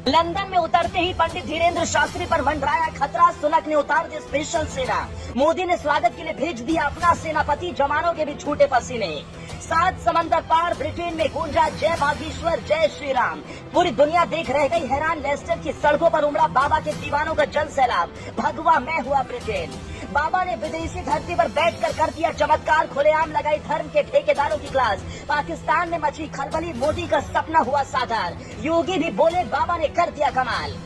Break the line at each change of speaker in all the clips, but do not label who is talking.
London में उतरते ही पंडित धीरेन्द्र शास्त्री पर मंडराया खतरा। सुनक ने उतार दी स्पेशल सेना। मोदी ने स्वागत के लिए भेज दिया अपना सेनापति। जवानों के भी छूटे पसीने। 7 समंदर पार ब्रिटेन में गूंजा जय बागेश्वर जय श्री राम। पूरी दुनिया देख रह गई हैरान। लेस्टर की सड़कों पर उमड़ा बाबा के दीवानों का जल सैलाब। भगवा मैं हुआ ब्रिटेन। बाबा ने विदेशी धरती पर बैठकर कर दिया चमत्कार। खुलेआम लगाई धर्म के ठेकेदारों की क्लास। पाकिस्तान में मची खलबली। मोदी का सपना हुआ साकार। योगी भी बोले बाबा ने कर दिया कमाल।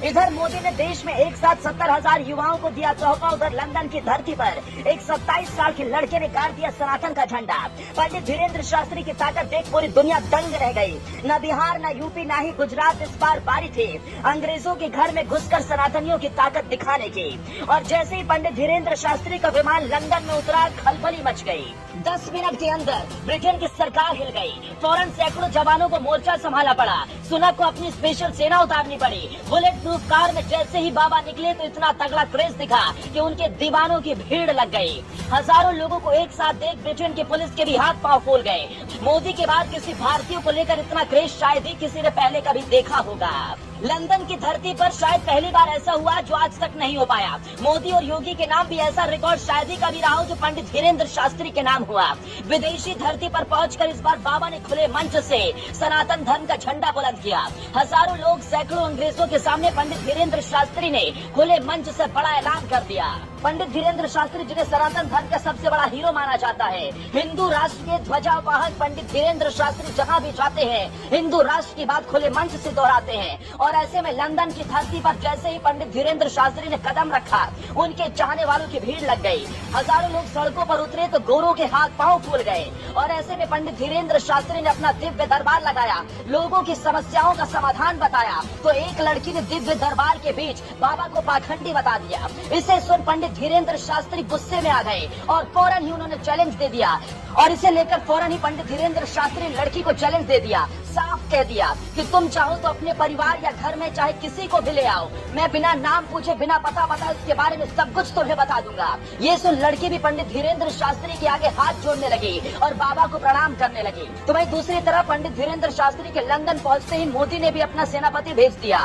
इधर मोदी ने देश में एक साथ 70,000 युवाओं को दिया तोहफा। उधर लंदन की धरती पर एक 27 साल के लड़के ने गाड़ दिया सनातन का झंडा। पंडित धीरेन्द्र शास्त्री की ताकत देख पूरी दुनिया दंग रह गई। न बिहार न यूपी न ही गुजरात इस बार बारी थे अंग्रेजों के घर में घुसकर सनातनियों की ताकत दिखाने की। और जैसे ही पंडित धीरेन्द्र शास्त्री का विमान लंदन में उतरा, खलबली मच गई। 10 मिनट के अंदर ब्रिटेन की सरकार हिल गई। फौरन सैकड़ों जवानों को मोर्चा संभाला पड़ा। सुनक को अपनी स्पेशल सेना उतारनी पड़ी। बुलेट प्रूफ कार में जैसे ही बाबा निकले तो इतना तगड़ा क्रेज दिखा कि उनके दीवानों की भीड़ लग गई। हजारों लोगों को एक साथ देख ब्रिटेन की पुलिस के भी हाथ पांव फूल गए। मोदी के बाद किसी भारतीय को लेकर इतना क्रेज शायद ही किसी ने पहले कभी देखा होगा। लंदन की धरती पर शायद पहली बार ऐसा हुआ जो आज तक नहीं हो पाया। मोदी और योगी के नाम भी ऐसा रिकॉर्ड शायद ही कभी रहा हो जो पंडित धीरेन्द्र शास्त्री के नाम हुआ। विदेशी धरती पर पहुंचकर इस बार बाबा ने खुले मंच से सनातन धर्म का झंडा बुलंद किया। हजारों लोग, सैकड़ों अंग्रेजों के सामने पंडित धीरेन्द्र शास्त्री ने खुले मंच से बड़ा ऐलान कर दिया। पंडित धीरेन्द्र शास्त्री, जिन्हें सनातन धर्म का सबसे बड़ा हीरो माना जाता है, हिंदू राष्ट्र के ध्वजावाहक पंडित धीरेन्द्र शास्त्री जहाँ भी जाते हैं हिंदू राष्ट्र की बात खुले मंच से दोहराते हैं। और ऐसे में लंदन की धरती पर जैसे ही पंडित धीरेन्द्र शास्त्री ने कदम रखा, उनके चाहने वालों की भीड़ लग गई। हजारों लोग सड़कों पर उतरे तो गोरों के हाथ पांव फूल गए। और ऐसे में पंडित धीरेन्द्र शास्त्री ने अपना दिव्य दरबार लगाया, लोगों की समस्याओं का समाधान बताया। तो एक लड़की ने दिव्य दरबार के बीच बाबा को पाखंडी बता दिया। इसे सुन पंडित धीरेन्द्र शास्त्री गुस्से में आ गए और फौरन ही उन्होंने चैलेंज दे दिया। और इसे लेकर फौरन ही पंडित धीरेन्द्र शास्त्री लड़की को चैलेंज दे दिया। साफ कह दिया कि तुम चाहो तो अपने परिवार या घर में चाहे किसी को भी ले आओ, मैं बिना नाम पूछे बिना पता बताए उसके बारे में सब कुछ तुम्हें बता दूंगा। ये सुन लड़की भी पंडित धीरेन्द्र शास्त्री के आगे हाथ जोड़ने लगी और बाबा को प्रणाम करने लगी। तो वहीं दूसरी तरफ पंडित धीरेन्द्र शास्त्री के लंदन पहुंचते ही मोदी ने भी अपना सेनापति भेज दिया।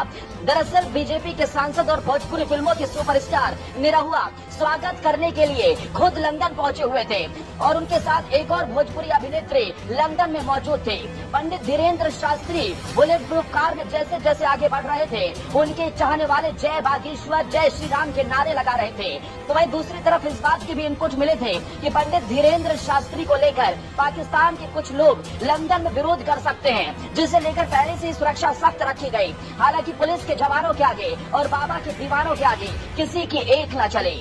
दरअसल बीजेपी के सांसद और भोजपुरी फिल्मों के सुपरस्टार निरहुआ स्वागत करने के लिए खुद लंदन पहुंचे हुए थे और उनके साथ एक और भोजपुरी अभिनेत्री लंदन में मौजूद थे। Pandit Dhirendra Shastri bulletproof car में जैसे जैसे आगे बढ़ रहे थे, उनके चाहने वाले जय बागेश्वर जय श्री राम के नारे लगा रहे थे। तो वहीं दूसरी तरफ इस बात के भी इनपुट मिले थे कि पंडित धीरेन्द्र शास्त्री को लेकर पाकिस्तान के कुछ लोग लंदन में विरोध कर सकते हैं, जिसे लेकर पहले से ही सुरक्षा सख्त रखी गई। हालांकि पुलिस के जवानों के आगे और बाबा के दीवानों के आगे किसी की एक न चले।